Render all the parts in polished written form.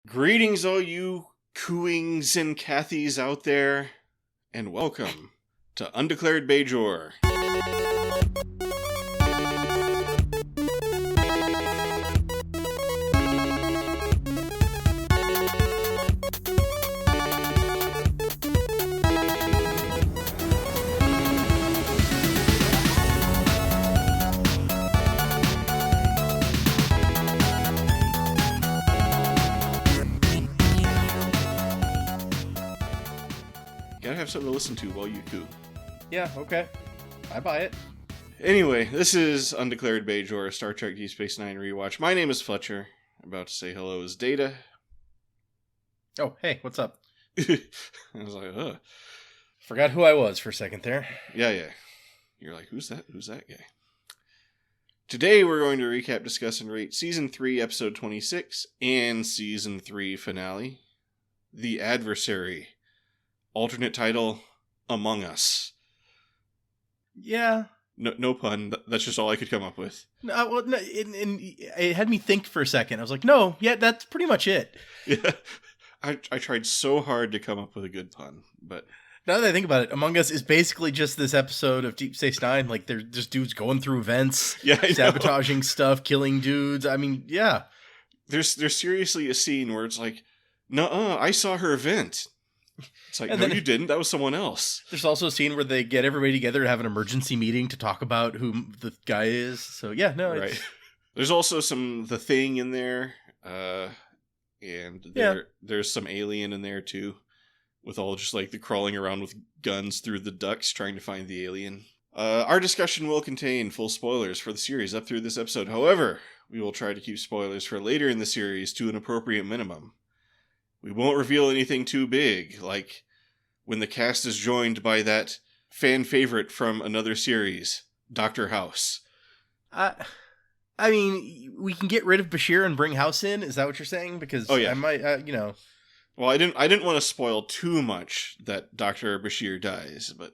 Greetings, all you cooings and Cathies out there, and welcome to Undeclared Bajor. Gotta have something to listen to while you coo. Yeah, okay. I buy it. Anyway, this is Undeclared Bajor, a Star Trek Deep Space Nine rewatch. My name is Fletcher. About to say hello is Data. Oh, hey, what's up? I was like, ugh. Forgot who I was for a second there. Yeah. You're like, who's that? Who's that guy? Today we're going to recap, discuss, and rate Season 3, Episode 26, and Season 3 finale, The Adversary. Alternate title, Among Us. Yeah. No pun. That's just all I could come up with. No, it had me think for a second. I was like, no, yeah, that's pretty much it. Yeah. I tried so hard to come up with a good pun, but... Now that I think about it, Among Us is basically just this episode of Deep Space Nine. Like, there's just dudes going through events, sabotaging stuff, killing dudes. I mean, yeah. There's seriously a scene where it's like, nuh-uh, I saw her vent. It's like, no, you didn't. That was someone else. There's also a scene where they get everybody together to have an emergency meeting to talk about who the guy is. So, yeah, no. Right. There's also The Thing in there. And there's some alien in there, too. With all just, like, the crawling around with guns through the ducts trying to find the alien. Our discussion will contain full spoilers for the series up through this episode. However, we will try to keep spoilers for later in the series to an appropriate minimum. We won't reveal anything too big, like when the cast is joined by that fan favorite from another series, Dr. House. I mean, we can get rid of Bashir and bring House in. Is that what you're saying? Because I might, Well, I didn't want to spoil too much that Dr. Bashir dies, but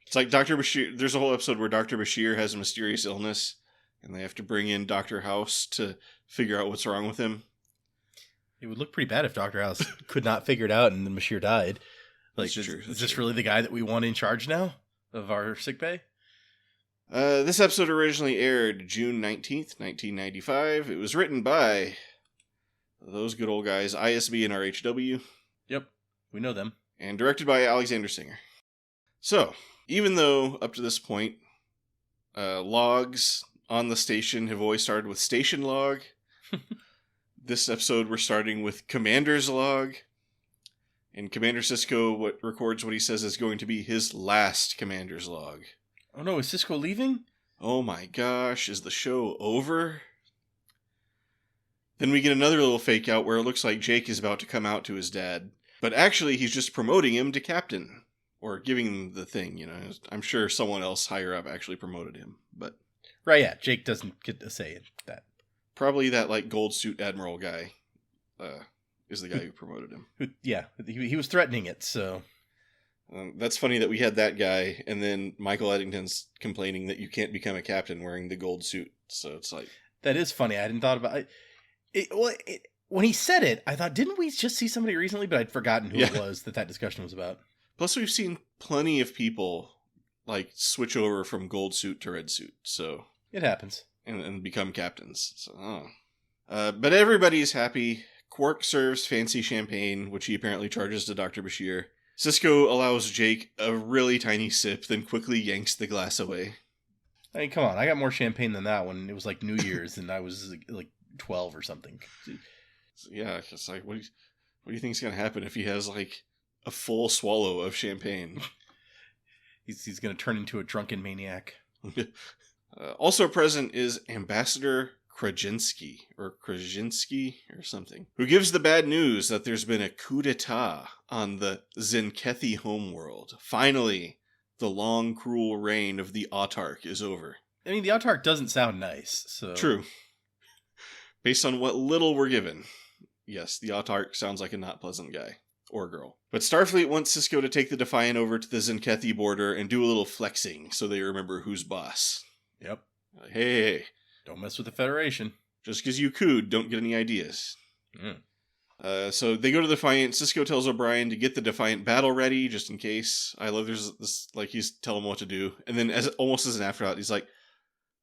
it's like Dr. Bashir. There's a whole episode where Dr. Bashir has a mysterious illness, and they have to bring in Dr. House to figure out what's wrong with him. It would look pretty bad if Dr. House could not figure it out and then Bashir died. Like, is this really the guy that we want in charge now of our sickbay? This episode originally aired June 19th, 1995. It was written by those good old guys, ISB and RHW. Yep, we know them. And directed by Alexander Singer. So, even though up to this point, logs on the station have always started with station log, this episode we're starting with Commander's log. And Commander Sisko records what he says is going to be his last Commander's log. Oh no, is Sisko leaving? Oh my gosh, is the show over? Then we get another little fake out where it looks like Jake is about to come out to his dad. But actually, he's just promoting him to captain. Or giving him the thing, I'm sure someone else higher up actually promoted him. But right, yeah, Jake doesn't get to say that. Probably that, like, gold suit admiral guy is the guy who promoted him. He was threatening it, so... That's funny that we had that guy, and then Michael Eddington's complaining that you can't become a captain wearing the gold suit. So it's like... That is funny. I hadn't thought about it. When he said it, I thought, didn't we just see somebody recently? But I'd forgotten who it was that discussion was about. Plus, we've seen plenty of people, like, switch over from gold suit to red suit, so... It happens. And become captains. So, but everybody's happy. Quark serves fancy champagne, which he apparently charges to Dr. Bashir. Sisko allows Jake a really tiny sip, then quickly yanks the glass away. I mean, come on. I got more champagne than that when it was like New Year's and I was like 12 or something. So, yeah, it's like, what do you think is going to happen if he has like a full swallow of champagne? He's going to turn into a drunken maniac. Also present is Ambassador Krasinski or something, who gives the bad news that there's been a coup d'etat on the Zenkethi homeworld. Finally, the long, cruel reign of the Autarch is over. I mean, the Autarch doesn't sound nice, so... True. Based on what little we're given, yes, the Autarch sounds like a not pleasant guy. Or girl. But Starfleet wants Sisko to take the Defiant over to the Zenkethi border and do a little flexing so they remember who's boss. Yep. Like, hey. Don't mess with the Federation. Just because you cooed, don't get any ideas. So they go to the Defiant. Cisco tells O'Brien to get the Defiant battle ready, just in case. I love there's this, like, he's telling him what to do. And then almost as an afterthought, he's like,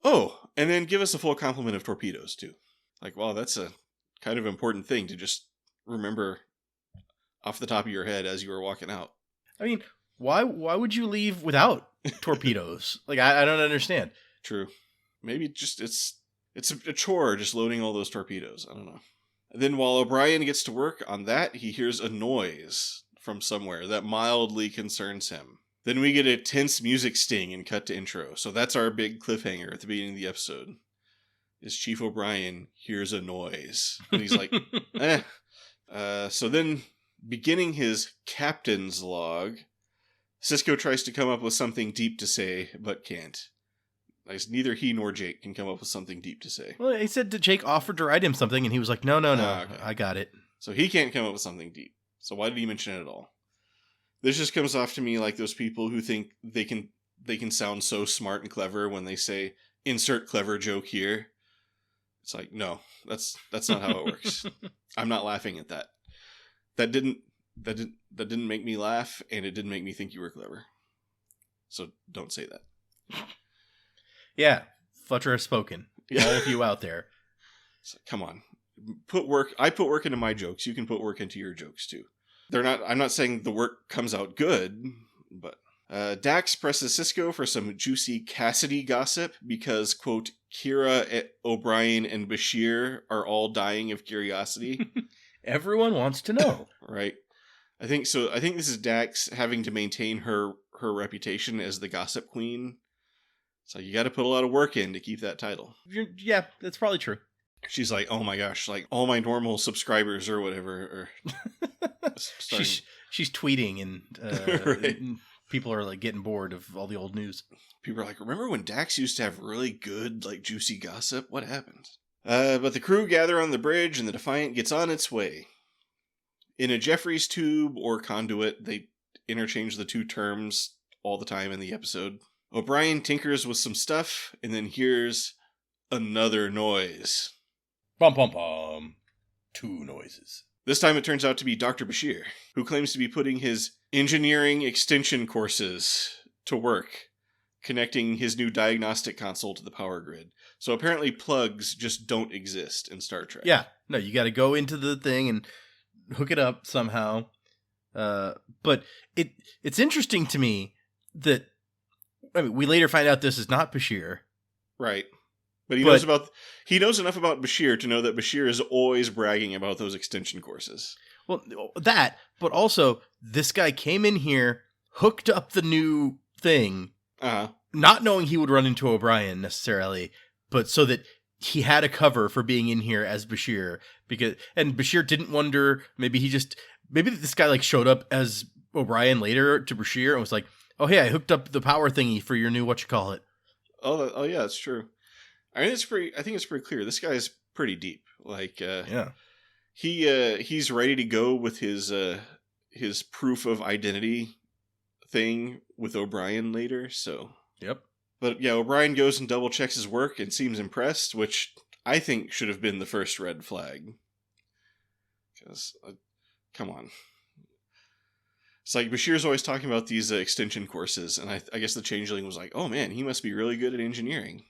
oh, and then give us a full complement of torpedoes, too. Like, wow, that's a kind of important thing to just remember off the top of your head as you were walking out. I mean, why would you leave without torpedoes? Like, I don't understand. True. Maybe just it's a chore just loading all those torpedoes. I don't know. Then while O'Brien gets to work on that, he hears a noise from somewhere that mildly concerns him. Then we get a tense music sting and cut to intro. So that's our big cliffhanger at the beginning of the episode. Is Chief O'Brien hears a noise. And he's like, eh. So then, beginning his captain's log, Cisco tries to come up with something deep to say, but can't. Neither he nor Jake can come up with something deep to say. Well, he said that Jake offered to write him something, and he was like, no, okay. I got it. So he can't come up with something deep. So why did he mention it at all? This just comes off to me like those people who think they can sound so smart and clever when they say, insert clever joke here. It's like, no, that's not how it works. I'm not laughing at that. That didn't make me laugh, and it didn't make me think you were clever. So don't say that. Yeah, Fletcher has spoken. All of you out there. So, come on. I put work into my jokes. You can put work into your jokes too. I'm not saying the work comes out good, but Dax presses Cisco for some juicy Cassidy gossip because, quote, Kira, O'Brien, and Bashir are all dying of curiosity. Everyone wants to know. Right. I think so. I think this is Dax having to maintain her reputation as the gossip queen. So you got to put a lot of work in to keep that title. Yeah, that's probably true. She's like, oh my gosh, like all my normal subscribers or whatever. She's tweeting and right. People are like getting bored of all the old news. People are like, remember when Dax used to have really good, like juicy gossip? What happened? But the crew gather on the bridge and the Defiant gets on its way. In a Jeffries tube or conduit, they interchange the two terms all the time in the episode. O'Brien tinkers with some stuff and then hears another noise. Bum, bum, bum. Two noises. This time it turns out to be Dr. Bashir, who claims to be putting his engineering extension courses to work, connecting his new diagnostic console to the power grid. So apparently plugs just don't exist in Star Trek. Yeah, no, you got to go into the thing and hook it up somehow. But it's interesting to me that, I mean, we later find out this is not Bashir. Right. But he knows enough about Bashir to know that Bashir is always bragging about those extension courses. Well, that, but also this guy came in here, hooked up the new thing, not knowing he would run into O'Brien necessarily, but so that he had a cover for being in here as Bashir, and Bashir didn't wonder, maybe this guy like showed up as O'Brien later to Bashir and was like, oh, hey, I hooked up the power thingy for your new whatchamacallit. Oh yeah, that's true. I think it's pretty clear. This guy's pretty deep. Like, yeah, he's ready to go with his proof of identity thing with O'Brien later. So, yep. But yeah, O'Brien goes and double checks his work and seems impressed, which I think should have been the first red flag. Because, come on. It's like Bashir's always talking about these extension courses, and I guess the changeling was like, oh man, he must be really good at engineering.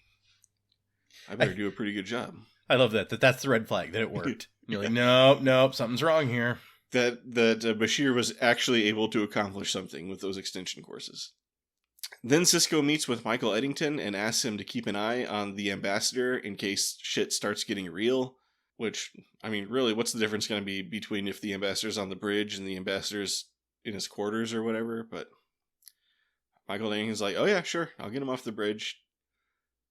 I better do a pretty good job. I love that's the red flag, that it worked. You're like, nope, something's wrong here. That Bashir was actually able to accomplish something with those extension courses. Then Cisco meets with Michael Eddington and asks him to keep an eye on the ambassador in case shit starts getting real. Which, I mean, really, what's the difference going to be between if the ambassador's on the bridge and the ambassador's in his quarters or whatever? But Michael Eddington's like, oh yeah, sure, I'll get him off the bridge.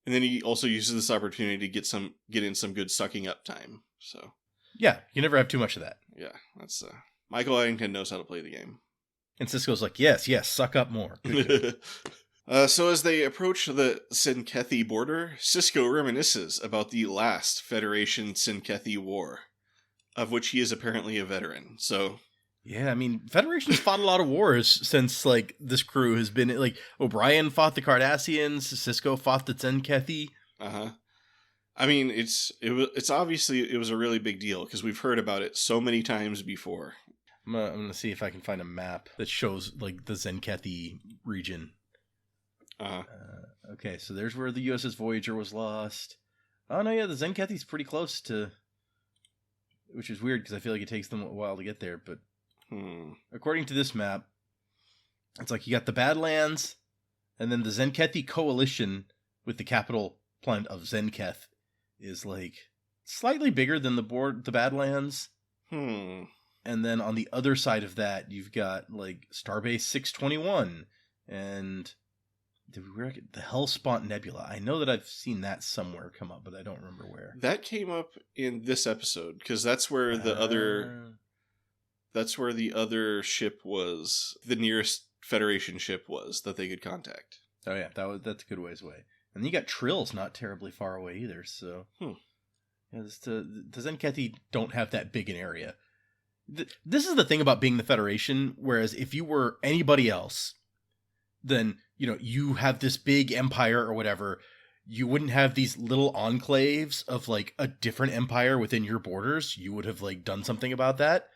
And then he also uses this opportunity to get in some good sucking up time. So yeah, you never have too much of that. Yeah, that's Michael Eddington knows how to play the game. And Cisco's like, yes, suck up more. So as they approach the Sinkethi border, Cisco reminisces about the last Federation Sinkethi War, of which he is apparently a veteran. So yeah, I mean, Federation's fought a lot of wars since, like, this crew has been, like, O'Brien fought the Cardassians, Cisco fought the Tzenkethi. I mean, it's obviously it was a really big deal because we've heard about it so many times before. I'm gonna see if I can find a map that shows like the Zenkethi region. Okay, so there's where the USS Voyager was lost. Oh no, yeah, the Zenkethi's pretty close to, which is weird because I feel like it takes them a while to get there. But according to this map, it's like you got the Badlands, and then the Zenkethi coalition with the capital planet of Zenketh is like slightly bigger than the Badlands. And then on the other side of that, you've got like Starbase 621 and the Hellspawn Nebula. I know that I've seen that somewhere come up, but I don't remember where. That came up in this episode because that's where the other ship was. The nearest Federation ship was that they could contact. Oh yeah, that's a good ways away. And then you got Trills not terribly far away either. So yeah, the Zenkethi don't have that big an area. This is the thing about being the Federation, whereas if you were anybody else, then, you know, you have this big empire or whatever, you wouldn't have these little enclaves of, like, a different empire within your borders. You would have, like, done something about that.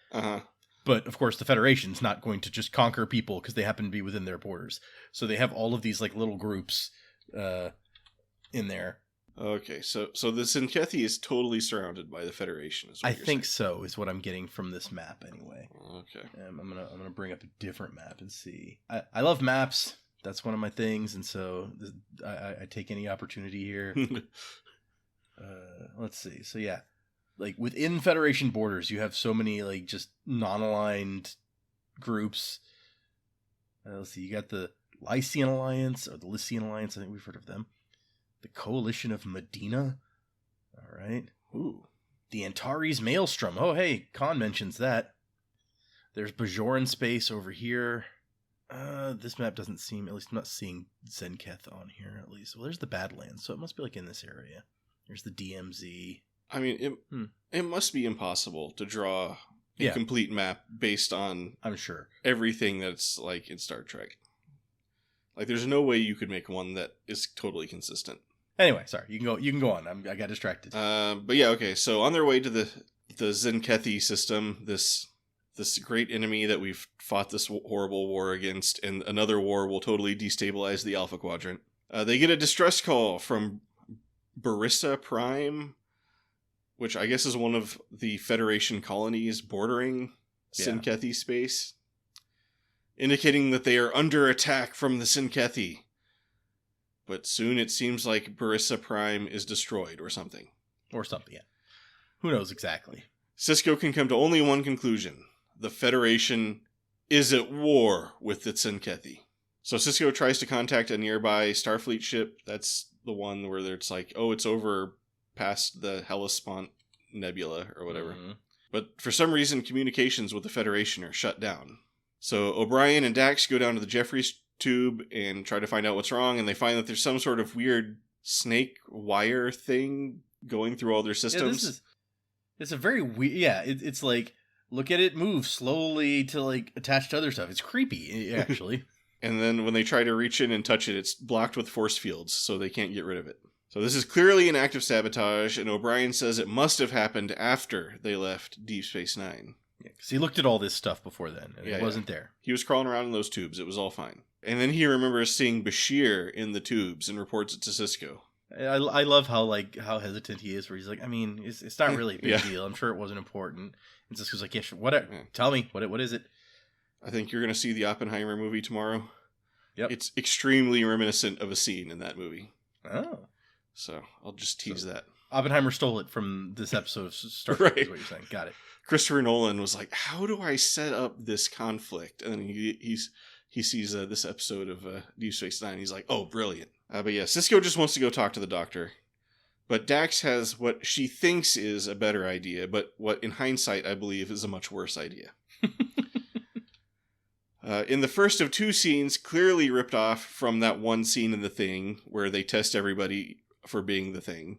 But, of course, the Federation's not going to just conquer people because they happen to be within their borders. So they have all of these, like, little groups in there. Okay, so the Zenkethi is totally surrounded by the Federation. I think so, is what I'm getting from this map anyway. Okay. I'm gonna bring up a different map and see. I love maps. That's one of my things, and so I take any opportunity here. Let's see. So yeah, like within Federation borders, you have so many like just non-aligned groups. Let's see. You got the Lycian Alliance or the Lycian Alliance. I think we've heard of them. The Coalition of Medina. All right. Ooh. The Antares Maelstrom. Oh, hey, Khan mentions that. There's Bajoran space over here. This map doesn't seem, at least I'm not seeing Zenketh on here, at least. Well, there's the Badlands, so it must be like in this area. There's the DMZ. I mean, it must be impossible to draw a complete map based on, I'm sure, everything that's like in Star Trek. Like, there's no way you could make one that is totally consistent. Anyway, sorry, you can go on. I got distracted. But yeah, okay. So on their way to the Zenkethi system, this great enemy that we've fought this horrible war against, and another war will totally destabilize the Alpha Quadrant. They get a distress call from Barissa Prime, which I guess is one of the Federation colonies bordering Zenkethi space, indicating that they are under attack from the Zenkethi. But soon it seems like Barissa Prime is destroyed or something. Or something, yeah. Who knows exactly? Sisko can come to only one conclusion. The Federation is at war with the Zenkethi. So Sisko tries to contact a nearby Starfleet ship. That's the one where it's like, oh, it's over past the Hellespont Nebula or whatever. Mm-hmm. But for some reason, communications with the Federation are shut down. So O'Brien and Dax go down to the Jeffries tube and try to find out what's wrong, and they find that there's some sort of weird snake wire thing going through all their systems. It's a very weird, it's like, look at it move slowly to like attach to other stuff. It's creepy, actually. And then when they try to reach in and touch it, it's blocked with force fields, so they can't get rid of it. So this is clearly an act of sabotage, and O'Brien says it must have happened after they left Deep Space Nine. Yeah, because he looked at all this stuff before then, and it wasn't there. He was crawling around in those tubes. It was all fine. And then he remembers seeing Bashir in the tubes and reports it to Sisko. I love how hesitant he is, where he's like, I mean, it's not really a big deal. I'm sure it wasn't important. And Sisko's like, yeah, sure, whatever. Yeah. Tell me, what is it? I think you're going to see the Oppenheimer movie tomorrow. Yep. It's extremely reminiscent of a scene in that movie. Oh. So I'll just tease that. Oppenheimer stole it from this episode of Star Trek, is what you're saying. Got it. Christopher Nolan was like, how do I set up this conflict? And then he sees this episode of Deep Space Nine. He's like, oh, brilliant. But yeah, Sisko just wants to go talk to the doctor. But Dax has what she thinks is a better idea, but what in hindsight I believe is a much worse idea. In the first of two scenes, clearly ripped off from that one scene in The Thing, where they test everybody for being the Thing,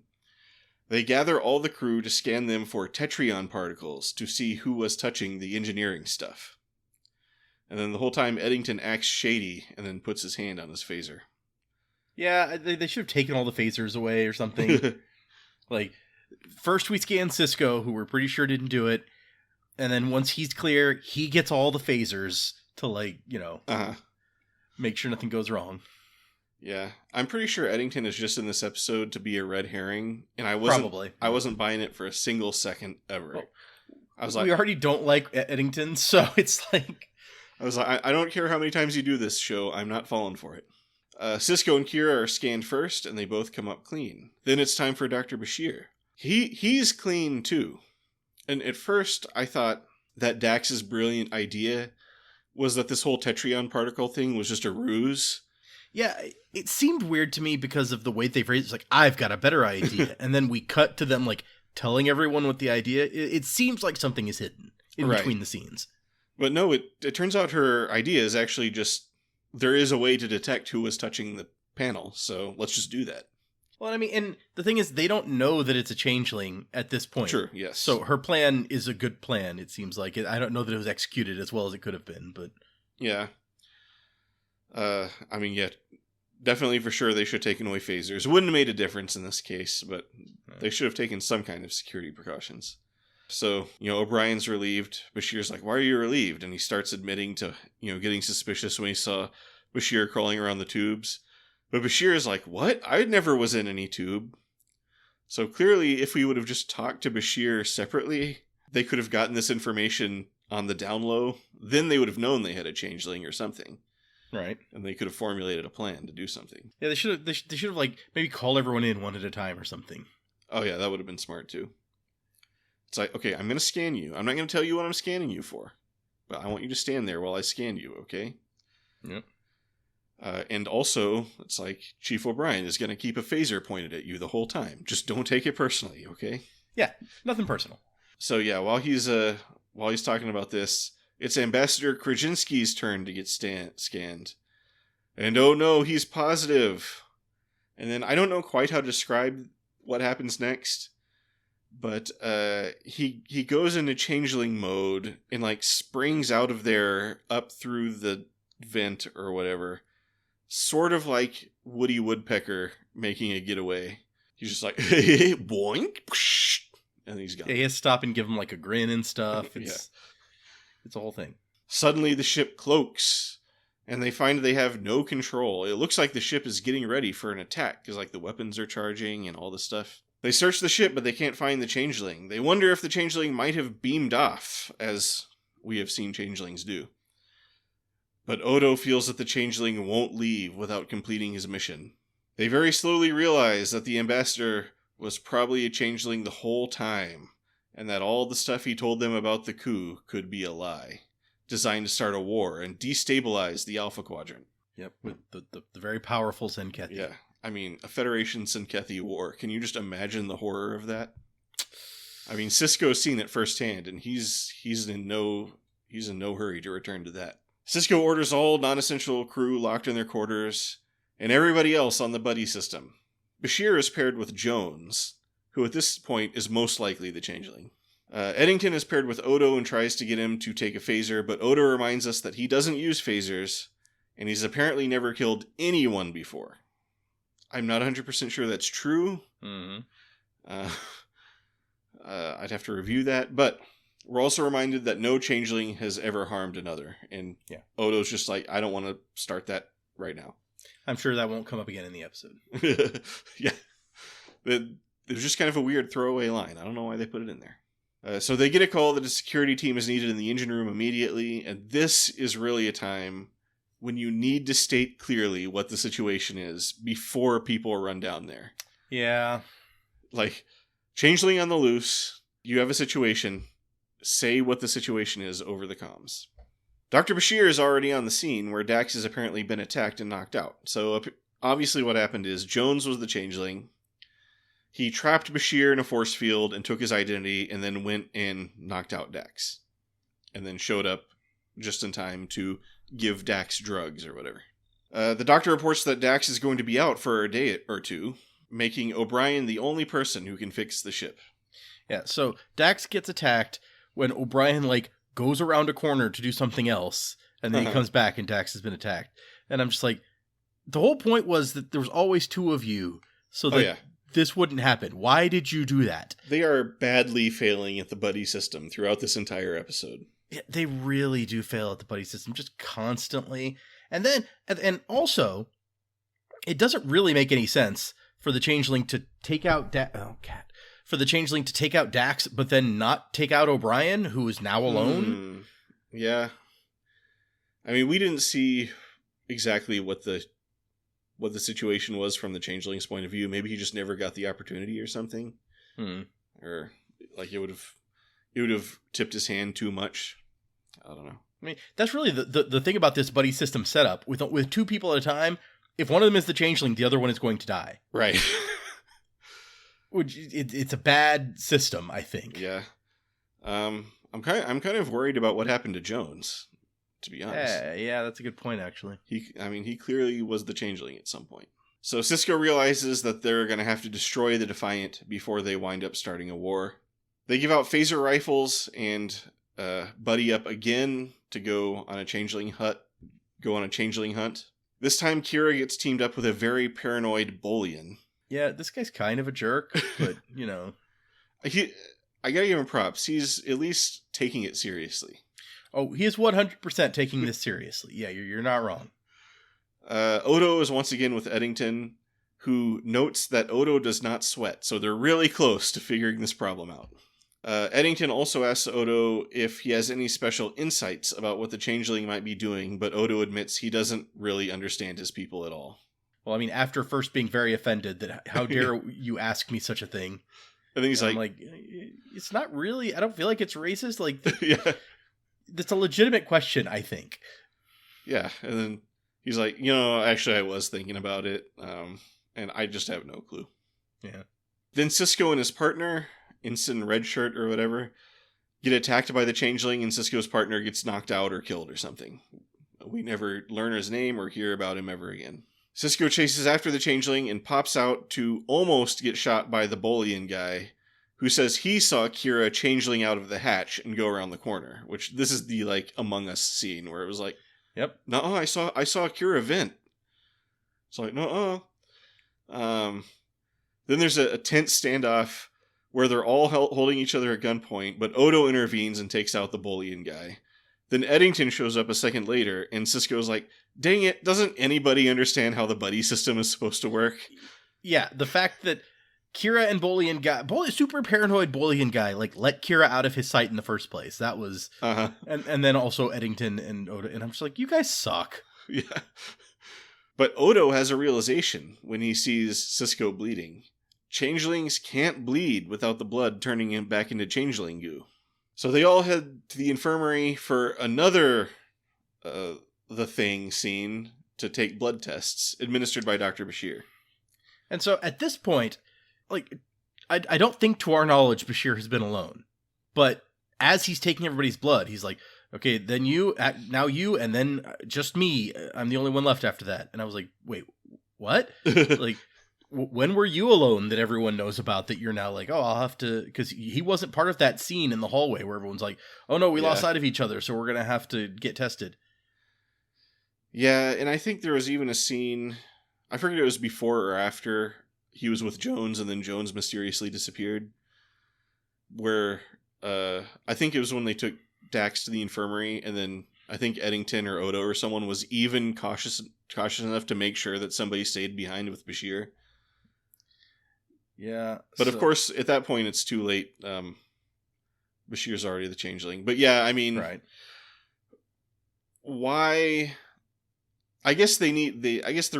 they gather all the crew to scan them for tetryon particles to see who was touching the engineering stuff. And then the whole time Eddington acts shady and then puts his hand on his phaser. Yeah, they should have taken all the phasers away or something. Like, first we scan Cisco, who we're pretty sure didn't do it, and then once he's clear, he gets all the phasers to, like, make sure nothing goes wrong. Yeah, I'm pretty sure Eddington is just in this episode to be a red herring, and I wasn't buying it for a single second ever. Well, I was like, we already don't like Eddington, so it's like, I was like, I don't care how many times you do this show, I'm not falling for it. Cisco and Kira are scanned first, and they both come up clean. Then it's time for Dr. Bashir. He's clean too, and at first I thought that Dax's brilliant idea was that this whole Tetrion particle thing was just a ruse. Yeah, it seemed weird to me because of the way they phrased it. It's like, I've got a better idea. And then we cut to them, like, telling everyone what the idea. It seems like something is hidden in between the scenes. But no, it turns out her idea is actually just, there is a way to detect who was touching the panel, so let's just do that. Well, I mean, and the thing is, they don't know that it's a changeling at this point. Sure, yes. So her plan is a good plan, it seems like. I don't know that it was executed as well as it could have been, but... Yeah. I mean, yeah, definitely for sure they should have taken away phasers. Wouldn't have made a difference in this case, but they should have taken some kind of security precautions. So, O'Brien's relieved. Bashir's like, why are you relieved? And he starts admitting to, getting suspicious when he saw Bashir crawling around the tubes. But Bashir is like, what? I never was in any tube. So clearly, if we would have just talked to Bashir separately, they could have gotten this information on the down low. Then they would have known they had a changeling or something. Right. And they could have formulated a plan to do something. Yeah, they should have like maybe call everyone in one at a time or something. Oh yeah, that would have been smart too. It's like, okay, I'm going to scan you. I'm not going to tell you what I'm scanning you for. But I want you to stand there while I scan you, okay? Yep. And also, it's like Chief O'Brien is going to keep a phaser pointed at you the whole time. Just don't take it personally, okay? Yeah, nothing personal. So yeah, while he's talking about this, it's Ambassador Krasinski's turn to get scanned. And oh no, he's positive. And then I don't know quite how to describe what happens next, but he goes into changeling mode and like springs out of there up through the vent or whatever. Sort of like Woody Woodpecker making a getaway. He's just like, boink, and he's gone. Yeah, he has to stop and give him like a grin and stuff. It's a whole thing. Suddenly the ship cloaks, and they find they have no control. It looks like the ship is getting ready for an attack, because like the weapons are charging and all this stuff. They search the ship, but they can't find the changeling. They wonder if the changeling might have beamed off, as we have seen changelings do. But Odo feels that the changeling won't leave without completing his mission. They very slowly realize that the ambassador was probably a changeling the whole time, and that all the stuff he told them about the coup could be a lie, designed to start a war and destabilize the Alpha Quadrant. Yep, with the very powerful Senkethi. Yeah, I mean, a Federation Senkethi war. Can you just imagine the horror of that? I mean, Cisco's seen it firsthand, and he's in no hurry to return to that. Cisco orders all non-essential crew locked in their quarters, and everybody else on the buddy system. Bashir is paired with Jones, who at this point is most likely the changeling. Eddington is paired with Odo and tries to get him to take a phaser, but Odo reminds us that he doesn't use phasers, and he's apparently never killed anyone before. I'm not 100% sure that's true. Mm-hmm. I'd have to review that, but we're also reminded that no changeling has ever harmed another, and Odo's just like, I don't want to start that right now. I'm sure that won't come up again in the episode. Yeah. It was just kind of a weird throwaway line. I don't know why they put it in there. So they get a call that a security team is needed in the engine room immediately, and this is really a time when you need to state clearly what the situation is before people run down there. Yeah. Like, changeling on the loose, you have a situation, say what the situation is over the comms. Dr. Bashir is already on the scene where Dax has apparently been attacked and knocked out. So obviously what happened is Jones was the changeling. He trapped Bashir in a force field and took his identity and then went and knocked out Dax. And then showed up just in time to give Dax drugs or whatever. The doctor reports that Dax is going to be out for a day or two, making O'Brien the only person who can fix the ship. Yeah, so Dax gets attacked when O'Brien, goes around a corner to do something else, and then he comes back and Dax has been attacked. And I'm just like, the whole point was that there was always two of you, so that this wouldn't happen. Why did you do that? They are badly failing at the buddy system throughout this entire episode. Yeah, they really do fail at the buddy system just constantly. And then, and also, it doesn't really make any sense for the Changeling to take out for the Changeling to take out Dax, but then not take out O'Brien, who is now alone. Yeah. I mean, we didn't see exactly what the situation was from the Changeling's point of view. Maybe he just never got the opportunity or something. Or like it would have tipped his hand too much. I don't know. I mean, that's really the thing about this buddy system setup. With two people at a time, if one of them is the Changeling, the other one is going to die. Right. Which it's a bad system, I think. Yeah. I'm kind of worried about what happened to Jones, to be honest. Yeah, that's a good point, actually. He clearly was the Changeling at some point. So Sisko realizes that they're going to have to destroy the Defiant before they wind up starting a war. They give out phaser rifles and buddy up again to go on a Changeling hunt. This time Kira gets teamed up with a very paranoid Bolian. Yeah, this guy's kind of a jerk, but, I gotta give him props. He's at least taking it seriously. Oh, he is 100% taking this seriously. Yeah, you're not wrong. Odo is once again with Eddington, who notes that Odo does not sweat, so they're really close to figuring this problem out. Eddington also asks Odo if he has any special insights about what the Changeling might be doing, but Odo admits he doesn't really understand his people at all. Well, I mean, after first being very offended that how dare you ask me such a thing? I think he's like, it's not really, I don't feel like it's racist. Like, yeah, that's a legitimate question, I think. Yeah, and then he's like, actually I was thinking about it, and I just have no clue. Yeah. Then Sisko and his partner, Ensign Redshirt or whatever, get attacked by the Changeling, and Sisko's partner gets knocked out or killed or something. We never learn his name or hear about him ever again. Sisko chases after the Changeling and pops out to almost get shot by the Bolian guy, who says he saw Kira Changeling out of the hatch and go around the corner, which this is the, Among Us scene where it was like, yep. No, I saw Kira vent. It's like, no. Then there's a tense standoff where they're all holding each other at gunpoint, but Odo intervenes and takes out the Bolian guy. Then Eddington shows up a second later, and Sisko's like, dang it, doesn't anybody understand how the buddy system is supposed to work? Yeah, the fact that Kira and Bolian guy, super paranoid Bolian guy, let Kira out of his sight in the first place. That was, and then also Eddington and Odo, and I'm just like, you guys suck. Yeah. But Odo has a realization when he sees Sisko bleeding. Changelings can't bleed without the blood turning him back into changeling goo. So they all head to the infirmary for another The Thing scene to take blood tests administered by Dr. Bashir. And so at this point, I don't think to our knowledge Bashir has been alone. But as he's taking everybody's blood, he's like, okay, then now you, and then just me. I'm the only one left after that. And I was like, wait, what? When were you alone that everyone knows about that you're now like, oh, I'll have to, because he wasn't part of that scene in the hallway where everyone's like, oh no, we lost sight of each other, so we're going to have to get tested. Yeah, and I think there was even a scene, I forget it was before or after he was with Jones and then Jones mysteriously disappeared, where I think it was when they took Dax to the infirmary, and then I think Eddington or Odo or someone was even cautious enough to make sure that somebody stayed behind with Bashir. Yeah. But of course, at that point, it's too late. Bashir's already the changeling. But yeah, I mean, right. Why? I guess the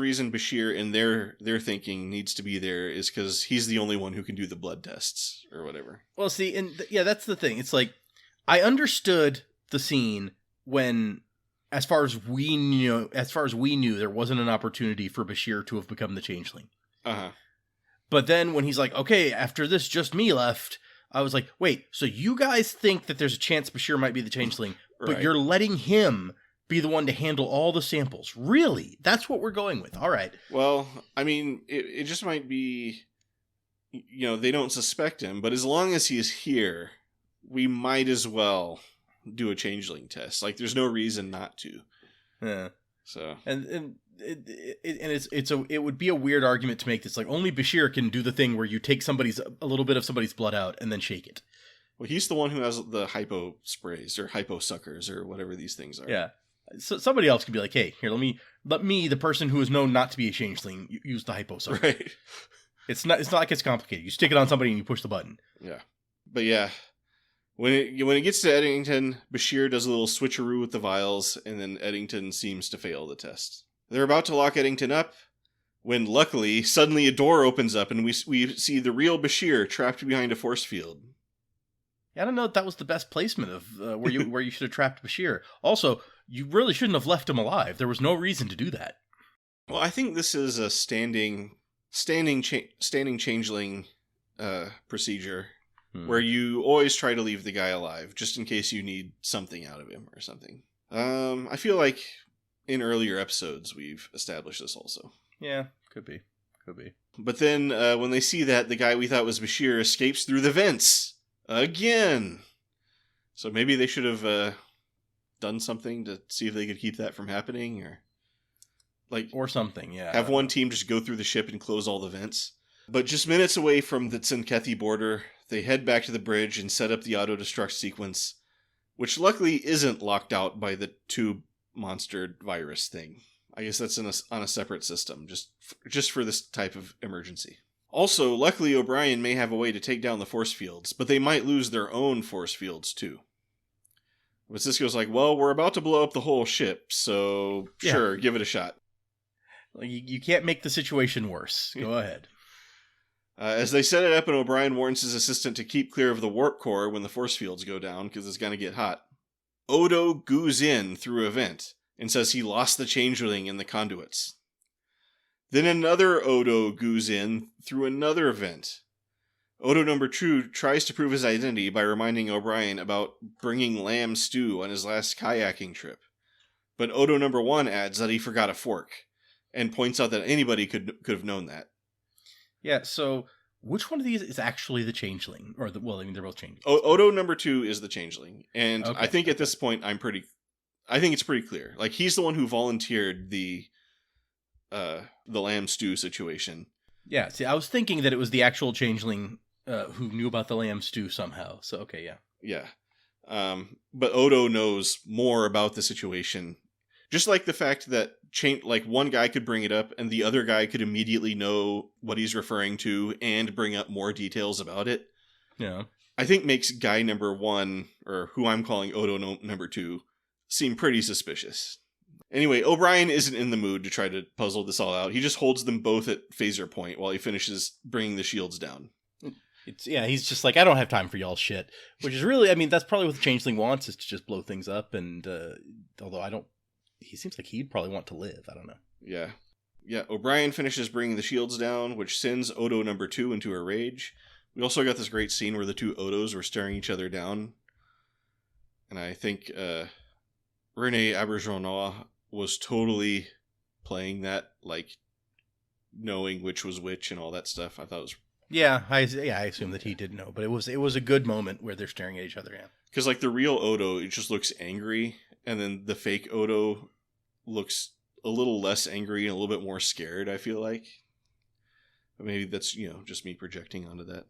reason Bashir in their thinking needs to be there is because he's the only one who can do the blood tests or whatever. Well, see, and that's the thing. It's like, I understood the scene when, as far as we knew, there wasn't an opportunity for Bashir to have become the changeling. But then when he's like, okay, after this, just me left, I was like, wait, so you guys think that there's a chance Bashir might be the changeling, but right. You're letting him be the one to handle all the samples. Really? That's what we're going with. All right. Well, I mean, it just might be, they don't suspect him, but as long as he's here, we might as well do a changeling test. There's no reason not to. Yeah. So. And it would be a weird argument to make this like only Bashir can do the thing where you take a little bit of somebody's blood out and then shake it. Well, he's the one who has the hypo sprays or hypo suckers or whatever these things are. Yeah. So somebody else could be like, hey, here, let me, the person who is known not to be a changeling, use the hypo sucker. Right. It's not like it's complicated. You stick it on somebody and you push the button. Yeah. But yeah, when it gets to Eddington, Bashir does a little switcheroo with the vials, and then Eddington seems to fail the test. They're about to lock Eddington up when, luckily, suddenly a door opens up and we see the real Bashir trapped behind a force field. I don't know if that was the best placement of where you should have trapped Bashir. Also, you really shouldn't have left him alive. There was no reason to do that. Well, I think this is a standing changeling procedure where you always try to leave the guy alive just in case you need something out of him or something. I feel like in earlier episodes we've established this also. Yeah, could be. But then when they see that the guy we thought was Bashir escapes through the vents again. So maybe they should have done something to see if they could keep that from happening, or something. Yeah, have one team just go through the ship and close all the vents. But just minutes away from the Tsinkethi border, they head back to the bridge and set up the auto-destruct sequence, which luckily isn't locked out by the tube monster virus thing. I guess that's on a separate system, just for this type of emergency. Also, luckily O'Brien may have a way to take down the force fields, but they might lose their own force fields too. But Sisko's like, well, we're about to blow up the whole ship, so sure, give it a shot. You can't make the situation worse. Go ahead. As they set it up, and O'Brien warns his assistant to keep clear of the warp core when the force fields go down, because it's going to get hot. Odo goos in through a vent and says he lost the changeling in the conduits. Then another Odo goos in through another vent. Odo number 2 tries to prove his identity by reminding O'Brien about bringing lamb stew on his last kayaking trip. But Odo number 1 adds that he forgot a fork, and points out that anybody could have known that. Yeah, so which one of these is actually the changeling? They're both changelings. Odo number 2 is the changeling, and okay. I think at this point I think it's pretty clear. Like, he's the one who volunteered the lamb stew situation. Yeah, see, I was thinking that it was the actual changeling who knew about the lamb stew somehow. So, okay, yeah. Yeah. But Odo knows more about the situation. Just like the fact that one guy could bring it up and the other guy could immediately know what he's referring to and bring up more details about it. Yeah. I think makes guy number 1, or who I'm calling Odo number 2, seem pretty suspicious. Anyway, O'Brien isn't in the mood to try to puzzle this all out. He just holds them both at phaser point while he finishes bringing the shields down. He's just like, I don't have time for y'all shit. Which is really, that's probably what the changeling wants, is to just blow things up. And although he seems like he'd probably want to live. I don't know. Yeah. Yeah, O'Brien finishes bringing the shields down, which sends Odo number 2 into a rage. We also got this great scene where the two Odos were staring each other down. And I think René Auberjonois was totally playing that, like, knowing which was which and all that stuff. I thought it was... Yeah, I assume that he did know, but it was a good moment where they're staring at each other. Yeah, because like the real Odo, it just looks angry, and then the fake Odo looks a little less angry and a little bit more scared. I feel like, but maybe that's just me projecting onto that.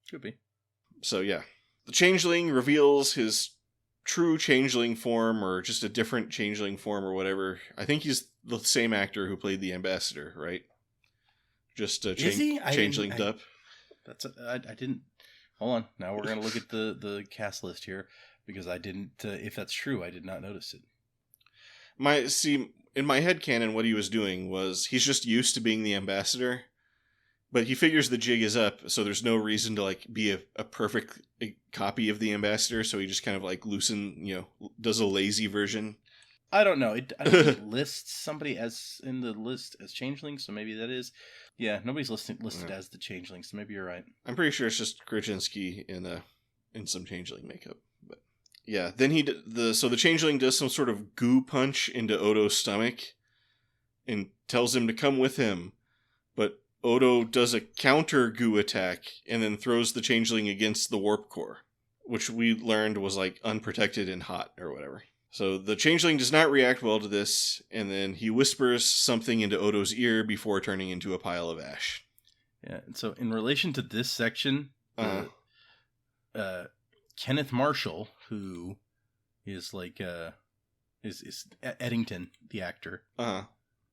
Could be. So yeah, the changeling reveals his true changeling form, or just a different changeling form, or whatever. I think he's the same actor who played the ambassador, right? Just changeling up. I didn't. Hold on. Now we're gonna look at the cast list here, because I didn't. If that's true, I did not notice it. In my headcanon, what he was doing was he's just used to being the ambassador, but he figures the jig is up, so there's no reason to like be a perfect copy of the ambassador. So he just kind of like does a lazy version. I don't know. I don't think it lists somebody as in the list as changeling, so maybe that is. Yeah, nobody's listed as the changeling, so maybe you're right. I'm pretty sure it's just Krasinski in some changeling makeup. But yeah, then the changeling does some sort of goo punch into Odo's stomach and tells him to come with him. But Odo does a counter goo attack and then throws the changeling against the warp core, which we learned was like unprotected and hot or whatever. So the changeling does not react well to this, and then he whispers something into Odo's ear before turning into a pile of ash. Yeah, and so in relation to this section, Kenneth Marshall, who is like is Eddington, the actor,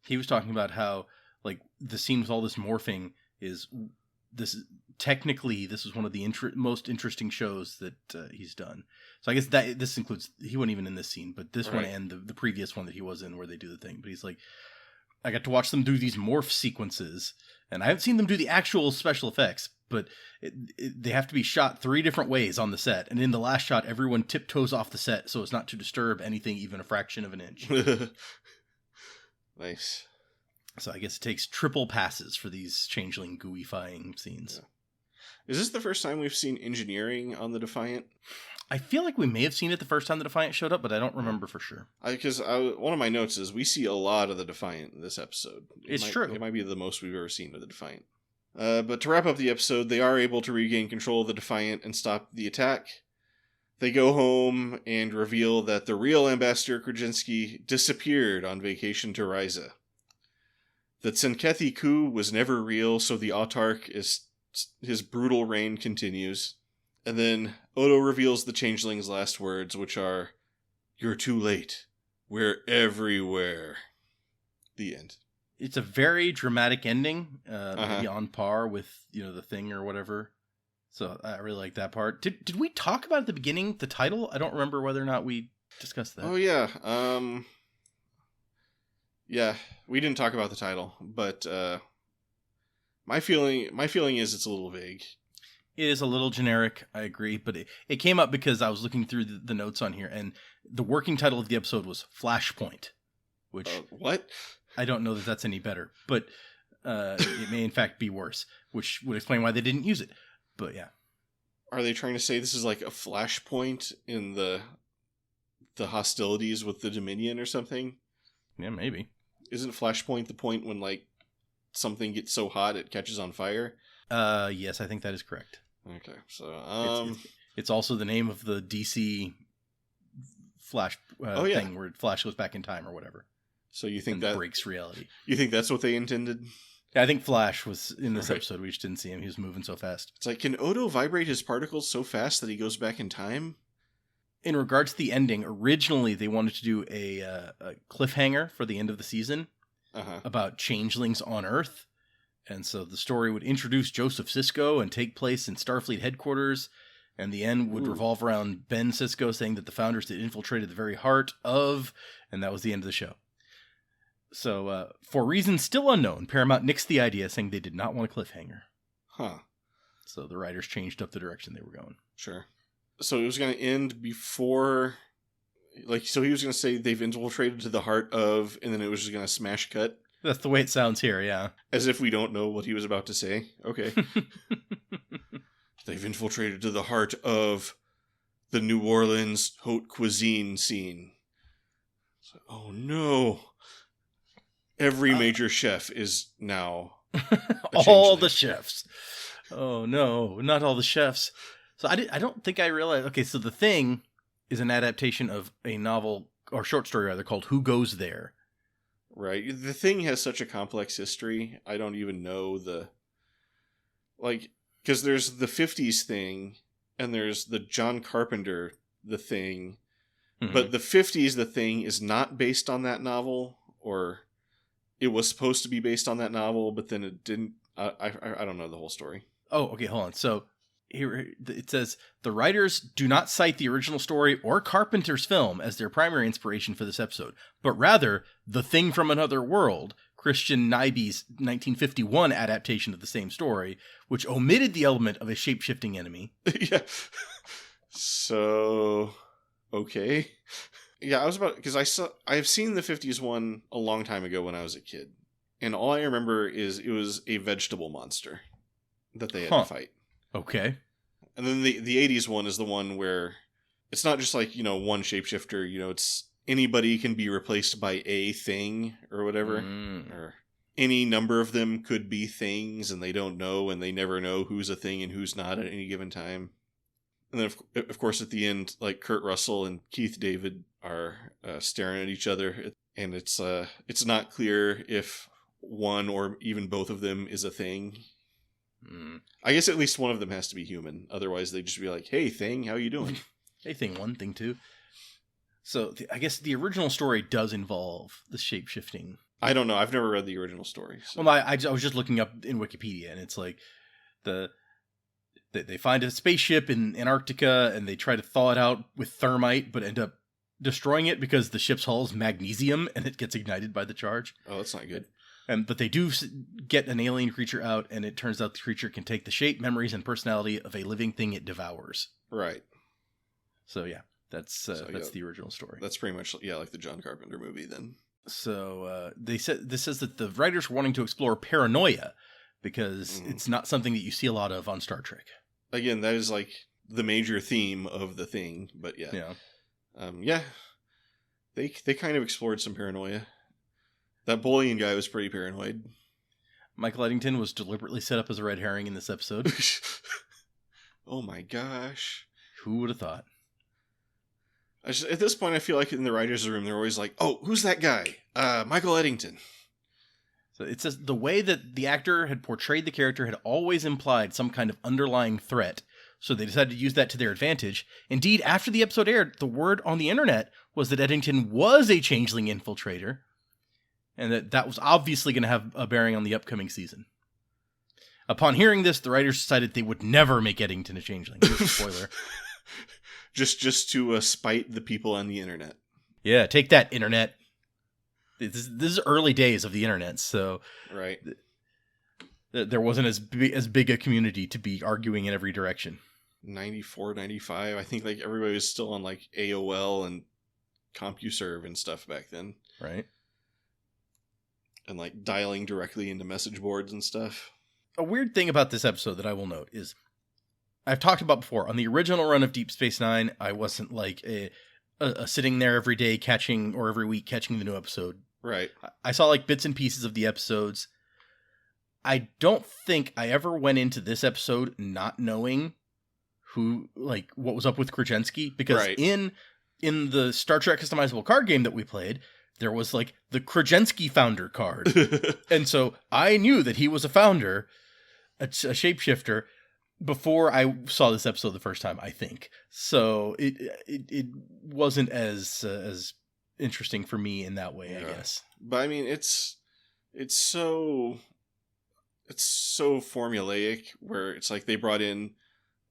he was talking about how like the scene with all this morphing is technically this is one of the most interesting shows that he's done. So I guess that this includes, he wasn't even in this scene, but this one and the previous one that he was in where they do the thing. But he's like, I got to watch them do these morph sequences, and I haven't seen them do the actual special effects, but they have to be shot 3 different ways on the set. And in the last shot, everyone tiptoes off the set so as not to disturb anything even a fraction of an inch. Nice. So I guess it takes triple passes for these changeling gooeyfying scenes. Yeah. Is this the first time we've seen engineering on the Defiant? I feel like we may have seen it the first time the Defiant showed up, but I don't remember for sure. Because one of my notes is we see a lot of the Defiant in this episode. It's true. It might be the most we've ever seen of the Defiant. But to wrap up the episode, they are able to regain control of the Defiant and stop the attack. They go home and reveal that the real Ambassador Krasinski disappeared on vacation to Ryza. That Senkethi coup was never real, so the Autarch his brutal reign continues. And then Odo reveals the changeling's last words, which are, "You're too late. We're everywhere." The end. It's a very dramatic ending, maybe on par with, The Thing or whatever. So I really like that part. Did we talk about at the beginning the title? I don't remember whether or not we discussed that. Oh yeah. Yeah, we didn't talk about the title, but my feeling is it's a little vague. It is a little generic, I agree, but it came up because I was looking through the notes on here, and the working title of the episode was Flashpoint, which what? I don't know that that's any better, but it may in fact be worse, which would explain why they didn't use it. But yeah, are they trying to say this is like a flashpoint in the hostilities with the Dominion or something? Yeah, maybe. Isn't Flashpoint the point when like something gets so hot it catches on fire? Yes, I think that is correct. Okay, so it's also the name of the DC Flash thing where Flash goes back in time or whatever. So you think that breaks reality? You think that's what they intended? Yeah, I think Flash was in this episode. We just didn't see him. He was moving so fast. It's like, can Odo vibrate his particles so fast that he goes back in time? In regards to the ending, originally they wanted to do a cliffhanger for the end of the season about changelings on Earth. And so the story would introduce Joseph Sisko and take place in Starfleet headquarters. And the end would revolve around Ben Sisko saying that the Founders had infiltrated the very heart of... And that was the end of the show. So, for reasons still unknown, Paramount nixed the idea, saying they did not want a cliffhanger. Huh. So the writers changed up the direction they were going. Sure. So it was going to end before... so he was going to say they've infiltrated to the heart of... And then it was just going to smash cut? That's the way it sounds here, yeah. As if we don't know what he was about to say. Okay. They've infiltrated to the heart of the New Orleans haute cuisine scene. So, oh no. Every major chef is now all the chefs. Oh no, not all the chefs. So I don't think I realized. Okay, so The Thing is an adaptation of a novel or short story rather called Who Goes There? Right. The Thing has such a complex history. I don't even know because there's the 50s Thing and there's the John Carpenter The Thing. Mm-hmm. But the 50s The Thing is not based on that novel, or it was supposed to be based on that novel, but then it didn't. I don't know the whole story. Oh, okay, hold on. So here it says, the writers do not cite the original story or Carpenter's film as their primary inspiration for this episode, but rather The Thing from Another World, Christian Nyby's 1951 adaptation of the same story, which omitted the element of a shape-shifting enemy. Yeah. So, okay. Yeah, because I have seen the 50s one a long time ago when I was a kid. And all I remember is it was a vegetable monster that they had to fight. Okay. And then the 80s one is the one where it's not just like, one shapeshifter, it's anybody can be replaced by a thing or whatever. Or any number of them could be things and they don't know, and they never know who's a thing and who's not at any given time. And then, of course, at the end, like Kurt Russell and Keith David are staring at each other, and it's not clear if one or even both of them is a thing. I guess at least one of them has to be human. Otherwise, they'd just be like, "Hey, thing, how you doing?" Hey, thing one, thing two. So I guess the original story does involve the shape-shifting. I don't know. I've never read the original story. So. Well, I was just looking up in Wikipedia, and it's like they find a spaceship in Antarctica, and they try to thaw it out with thermite, but end up destroying it because the ship's hull is magnesium, and it gets ignited by the charge. Oh, that's not good. But they do get an alien creature out, and it turns out the creature can take the shape, memories, and personality of a living thing it devours. Right. So yeah, that's the original story. That's pretty much like the John Carpenter movie then. So this says that the writers were wanting to explore paranoia because it's not something that you see a lot of on Star Trek. Again, that is like the major theme of the thing, but yeah. They kind of explored some paranoia. That bullying guy was pretty paranoid. Michael Eddington was deliberately set up as a red herring in this episode. Oh my gosh. Who would have thought? At this point, I feel like in the writer's room, they're always like, "Oh, who's that guy? Michael Eddington." So it says the way that the actor had portrayed the character had always implied some kind of underlying threat, so they decided to use that to their advantage. Indeed, after the episode aired, the word on the internet was that Eddington was a changeling infiltrator, and that was obviously going to have a bearing on the upcoming season. Upon hearing this, the writers decided they would never make Eddington a changeling. Here's a spoiler. Just to spite the people on the internet. Yeah, take that, internet. This is early days of the internet, so right. There wasn't as big a community to be arguing in every direction. 94, 95, I think like everybody was still on like AOL and CompuServe and stuff back then. Right. And like dialing directly into message boards and stuff. A weird thing about this episode that I will note is I've talked about before, on the original run of Deep Space Nine, I wasn't like a sitting there every day or every week catching the new episode. Right. I saw like bits and pieces of the episodes. I don't think I ever went into this episode not knowing what was up with Krasinski, because in the Star Trek customizable card game that we played, there was like the Krasinski founder card. And so I knew that he was a founder, a shapeshifter, before I saw this episode the first time, I think. So it wasn't as interesting for me in that way, I guess. But I mean, it's so formulaic, where it's like they brought in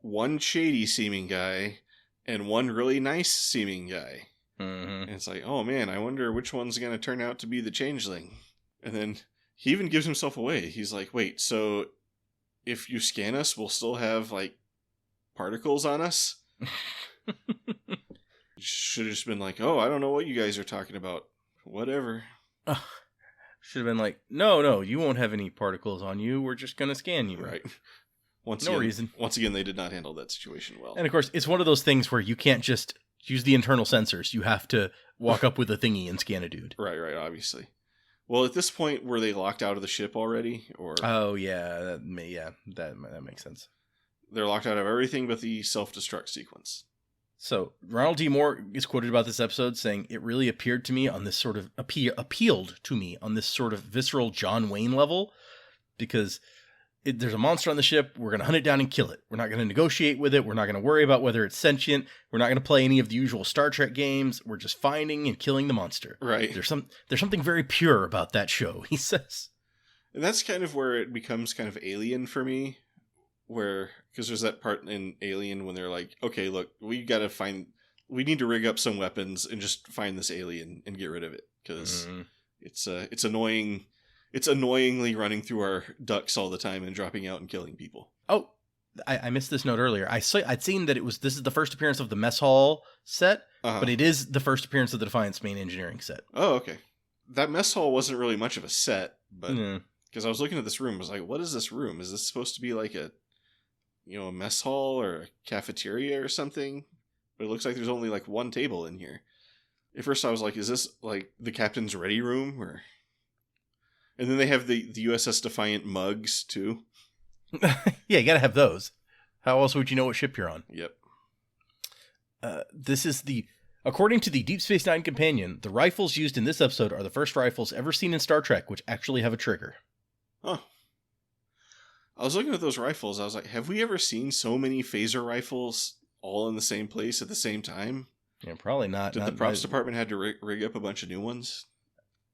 one shady seeming guy and one really nice seeming guy. Mm-hmm. And it's like, oh man, I wonder which one's going to turn out to be the changeling. And then he even gives himself away. He's like, wait, so if you scan us, we'll still have like particles on us? Should have just been like, oh, I don't know what you guys are talking about. Whatever. Should have been like, no, you won't have any particles on you. We're just going to scan you. Right. Once again, they did not handle that situation well. And of course, it's one of those things where you can't just use the internal sensors. You have to walk up with a thingy and scan a dude. Right, obviously. Well, at this point, were they locked out of the ship already? Or oh, yeah. That makes sense. They're locked out of everything but the self-destruct sequence. So Ronald D. Moore is quoted about this episode saying, "It really appeared to me on this sort of appealed to me on this sort of visceral John Wayne level, because there's a monster on the ship. We're going to hunt it down and kill it. We're not going to negotiate with it. We're not going to worry about whether it's sentient. We're not going to play any of the usual Star Trek games. We're just finding and killing the monster." Right. There's something very pure about that show, he says. And that's kind of where it becomes kind of Alien for me, because there's that part in Alien when they're like, okay, look, we need to rig up some weapons and just find this alien and get rid of it, because it's annoying. It's annoyingly running through our ducts all the time and dropping out and killing people. Oh, I missed this note earlier. I'd seen that this is the first appearance of the mess hall set, but it is the first appearance of the Defiant's main engineering set. Oh, okay. That mess hall wasn't really much of a set, but because I was looking at this room, I was like, what is this room? Is this supposed to be like a mess hall or a cafeteria or something? But it looks like there's only like one table in here. At first I was like, is this like the captain's ready room? And then they have the USS Defiant mugs too. Yeah, you gotta have those. How else would you know what ship you're on? Yep. This is According to the Deep Space Nine companion, the rifles used in this episode are the first rifles ever seen in Star Trek, which actually have a trigger. Huh. I was looking at those rifles. I was like, have we ever seen so many phaser rifles all in the same place at the same time? Yeah, probably not. Did the props department had to rig up a bunch of new ones?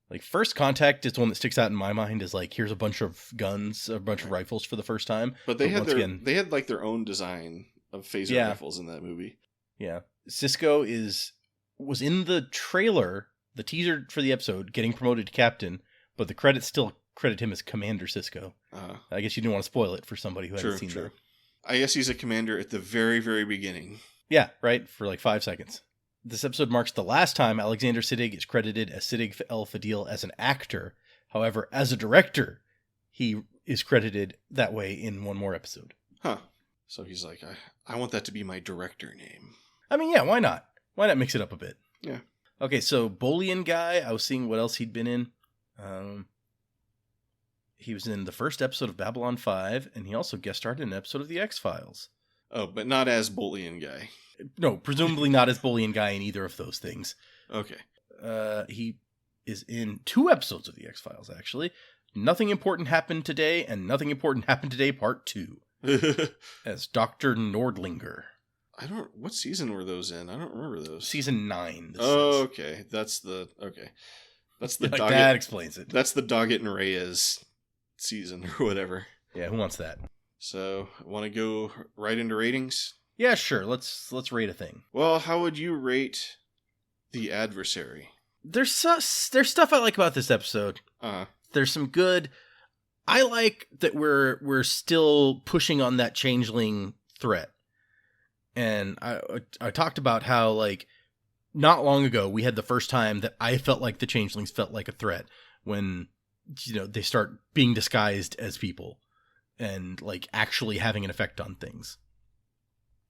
Like, First Contact is the one that sticks out in my mind, is like, here's a bunch of guns, a bunch of rifles for the first time. But they had like their own design of phaser rifles in that movie. Yeah. Sisko was in the trailer, the teaser for the episode, getting promoted to captain, but the credits still credit him as Commander Sisko. I guess you didn't want to spoil it for somebody who hasn't seen that. I guess he's a commander at the very, very beginning. Yeah, right, for like 5 seconds. This episode marks the last time Alexander Siddig is credited as Siddig El Fadil as an actor. However, as a director, he is credited that way in one more episode. Huh. So he's like, I want that to be my director name. I mean, yeah, why not? Why not mix it up a bit? Yeah. Okay, so Bolian guy, I was seeing what else he'd been in. He was in the first episode of Babylon 5, and he also guest starred in an episode of The X-Files. Oh, but not as Bolian guy. No, presumably not as Bolian guy in either of those things. Okay. He is in 2 episodes of The X-Files, actually. Nothing Important Happened Today, and Nothing Important Happened Today Part 2. As Dr. Nordlinger. What season were those in? I don't remember those. Season 9. Okay. That's the Doggett, that explains it. That's the Doggett and Reyes season or whatever. Yeah, who wants that? So, want to go right into ratings? Yeah, sure. Let's rate a thing. Well, how would you rate The Adversary? There's stuff I like about this episode. There's some good. I like that we're still pushing on that changeling threat. And I talked about how, like, not long ago we had the first time that I felt like the changelings felt like a threat when, they start being disguised as people and, like, actually having an effect on things.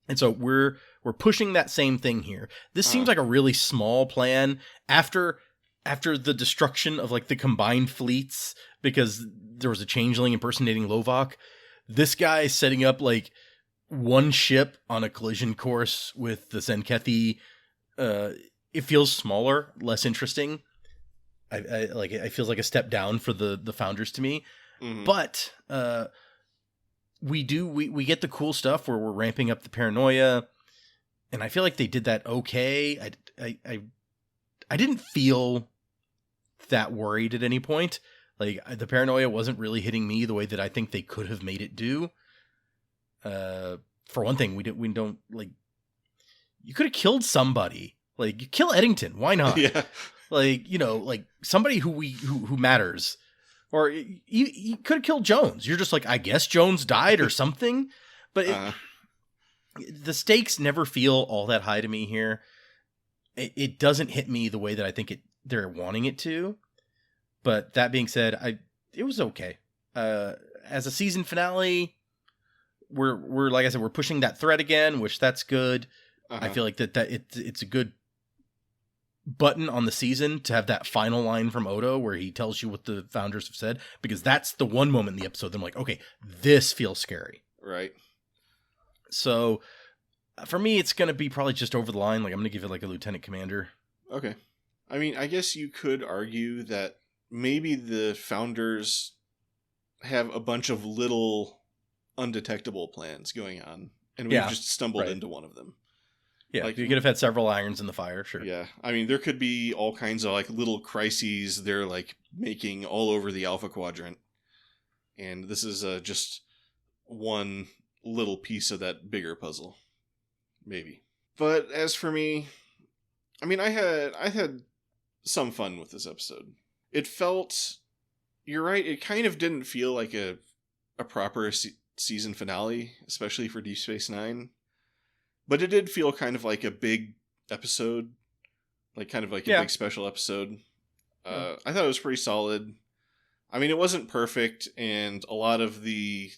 And so we're pushing that same thing here. This seems like a really small plan after the destruction of, like, the combined fleets, because there was a changeling impersonating Lovok. This guy setting up, like, one ship on a collision course with the Zenkethi. It feels smaller, less interesting. I like it. It feels like a step down for the founders to me. Mm-hmm. But we get the cool stuff where we're ramping up the paranoia, and I feel like they did that okay. I didn't feel that worried at any point. Like, the paranoia wasn't really hitting me the way that I think they could have made it do. For one thing, we don't like. You could have killed somebody. Like, you kill Eddington. Why not? Yeah. Like, like somebody who matters. Or you could have killed Jones. You're just like, I guess Jones died or something. But the stakes never feel all that high to me here. It doesn't hit me the way that I think they're wanting it to. But that being said, it was okay. As a season finale, we're like I said, we're pushing that thread again, which that's good. I feel like that it's a good button on the season to have that final line from Odo where he tells you what the founders have said, because that's the one moment in the episode that I'm like, okay, this feels scary. Right. So for me, it's going to be probably just over the line. Like, I'm going to give it like a lieutenant commander. Okay. I mean, I guess you could argue that maybe the founders have a bunch of little undetectable plans going on, and we've just stumbled into one of them. Yeah, like, you could have had several irons in the fire, sure. Yeah, I mean, there could be all kinds of, like, little crises they're, like, making all over the Alpha Quadrant, and this is just one little piece of that bigger puzzle, maybe. But as for me, I mean, I had some fun with this episode. It felt, you're right, it kind of didn't feel like a proper season finale, especially for Deep Space Nine. But it did feel kind of like a big episode, like kind of like a big special episode. I thought it was pretty solid. I mean, it wasn't perfect, and a lot of the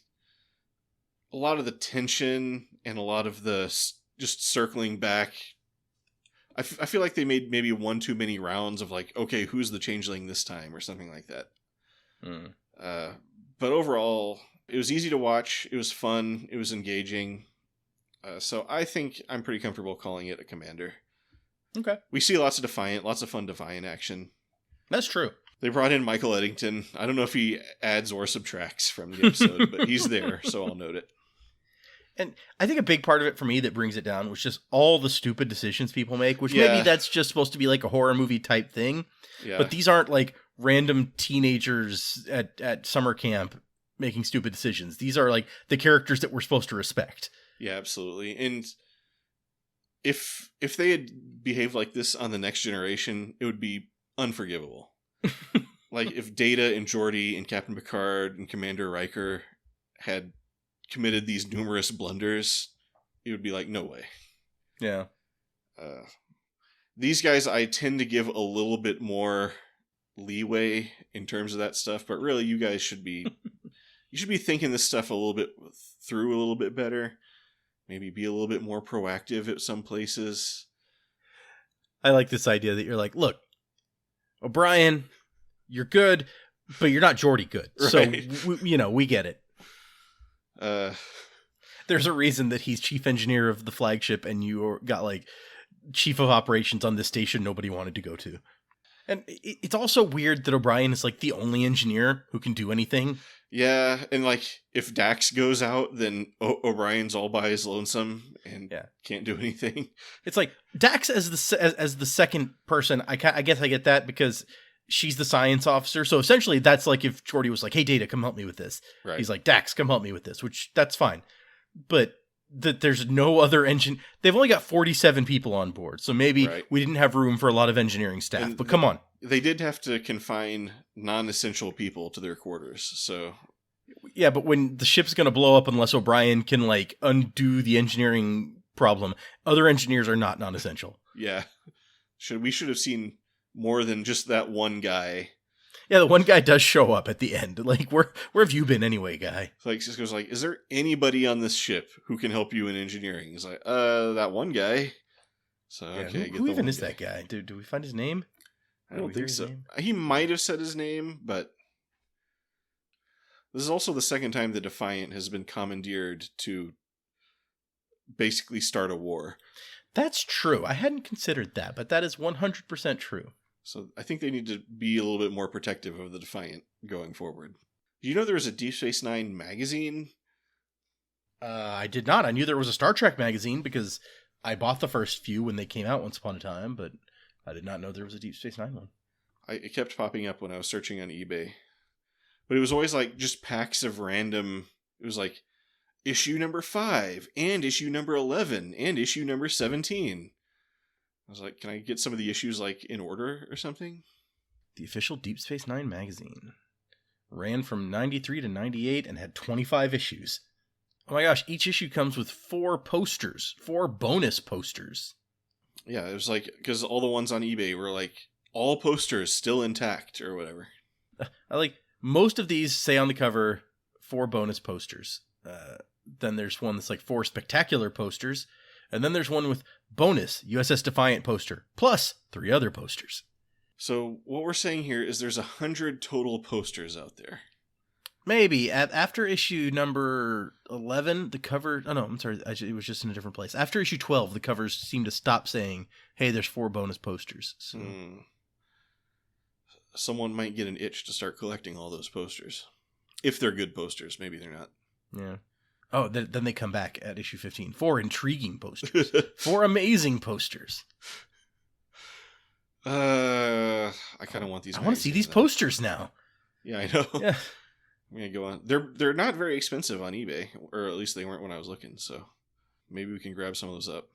tension and a lot of the just circling back. I feel like they made maybe one too many rounds of, like, okay, who's the changeling this time, or something like that. But overall, it was easy to watch. It was fun. It was engaging. So I think I'm pretty comfortable calling it a commander. Okay. We see lots of fun Defiant action. That's true. They brought in Michael Eddington. I don't know if he adds or subtracts from the episode, but he's there, so I'll note it. And I think a big part of it for me that brings it down was just all the stupid decisions people make, which maybe that's just supposed to be like a horror movie type thing. Yeah. But these aren't like random teenagers at summer camp making stupid decisions. These are like the characters that we're supposed to respect. Yeah, absolutely. And if they had behaved like this on the Next Generation, it would be unforgivable. Like if Data and Geordi and Captain Picard and Commander Riker had committed these numerous blunders, it would be like, no way. Yeah. These guys, I tend to give a little bit more leeway in terms of that stuff, but really you guys should be thinking this stuff a little bit better. Maybe be a little bit more proactive at some places. I like this idea that you're like, look, O'Brien, you're good, but you're not Geordi good. Right. So, we get it. There's a reason that he's chief engineer of the flagship and you got like chief of operations on this station nobody wanted to go to. And it's also weird that O'Brien is like the only engineer who can do anything. Yeah, and like if Dax goes out, then O'Brien's all by his lonesome and can't do anything. It's like Dax as the second person. I guess I get that because she's the science officer. So essentially, that's like if Geordi was like, "Hey, Data, come help me with this." Right. He's like, "Dax, come help me with this," which that's fine. But that there's no other engine. They've only got 47 people on board, so maybe we didn't have room for a lot of engineering staff. But come on. They did have to confine non-essential people to their quarters, so... Yeah, but when the ship's going to blow up unless O'Brien can, like, undo the engineering problem, other engineers are not non-essential. Yeah. We should have seen more than just that one guy. Yeah, the one guy does show up at the end. Like, where have you been anyway, guy? Like, just goes like, is there anybody on this ship who can help you in engineering? He's like, that one guy. So, okay. Who even is that guy? Do we find his name? I don't think so. He might have said his name, but this is also the second time the Defiant has been commandeered to basically start a war. That's true. I hadn't considered that, but that is 100% true. So I think they need to be a little bit more protective of the Defiant going forward. Do you know there was a Deep Space Nine magazine? I did not. I knew there was a Star Trek magazine because I bought the first few when they came out once upon a time, but I did not know there was a Deep Space Nine one. It kept popping up when I was searching on eBay. But it was always like just packs of random... It was like issue number 5 and issue number 11 and issue number 17. I was like, can I get some of the issues like in order or something? The official Deep Space Nine magazine ran from 93 to 98 and had 25 issues. Oh my gosh, each issue comes with 4 posters, 4 bonus posters. Yeah, it was like, because all the ones on eBay were like, all posters still intact or whatever. I like, most of these say on the cover, 4 bonus posters. Then there's one that's like 4 spectacular posters. And then there's one with bonus USS Defiant poster, plus 3 other posters. So what we're saying here is there's 100 total posters out there. Maybe. After issue number 11, the cover... Oh, no, I'm sorry. It was just in a different place. After issue 12, the covers seem to stop saying, hey, there's 4 bonus posters. So. Someone might get an itch to start collecting all those posters. If they're good posters. Maybe they're not. Yeah. Oh, then they come back at issue 15. 4 intriguing posters. 4 amazing posters. I kind of want these. I want to see these posters now. Yeah, I know. Yeah. I'm gonna go on. They're not very expensive on eBay, or at least they weren't when I was looking. So maybe we can grab some of those up.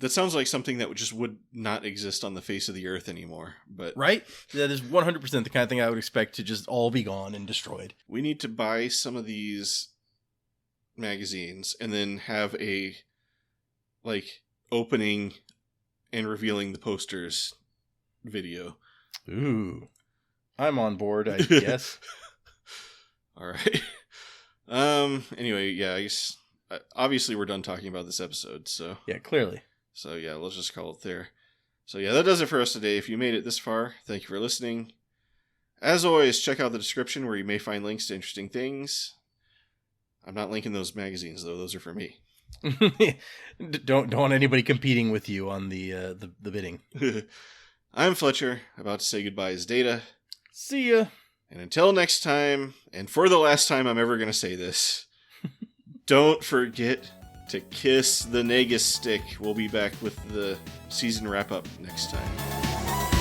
That sounds like something that would not exist on the face of the earth anymore. But right, that is 100% the kind of thing I would expect to just all be gone and destroyed. We need to buy some of these magazines and then have a like opening and revealing the posters video. Ooh, I'm on board, I guess. All right. Anyway, yeah, I guess obviously we're done talking about this episode, so yeah, clearly. So yeah, let's just call it there. So yeah, that does it for us today. If you made it this far, thank you for listening. As always, check out the description where you may find links to interesting things. I'm not linking those magazines though; those are for me. Don't want anybody competing with you on the bidding. I'm Fletcher, about to say goodbye as Data. See ya. And until next time, and for the last time I'm ever going to say this, don't forget to kiss the Negus stick. We'll be back with the season wrap-up next time.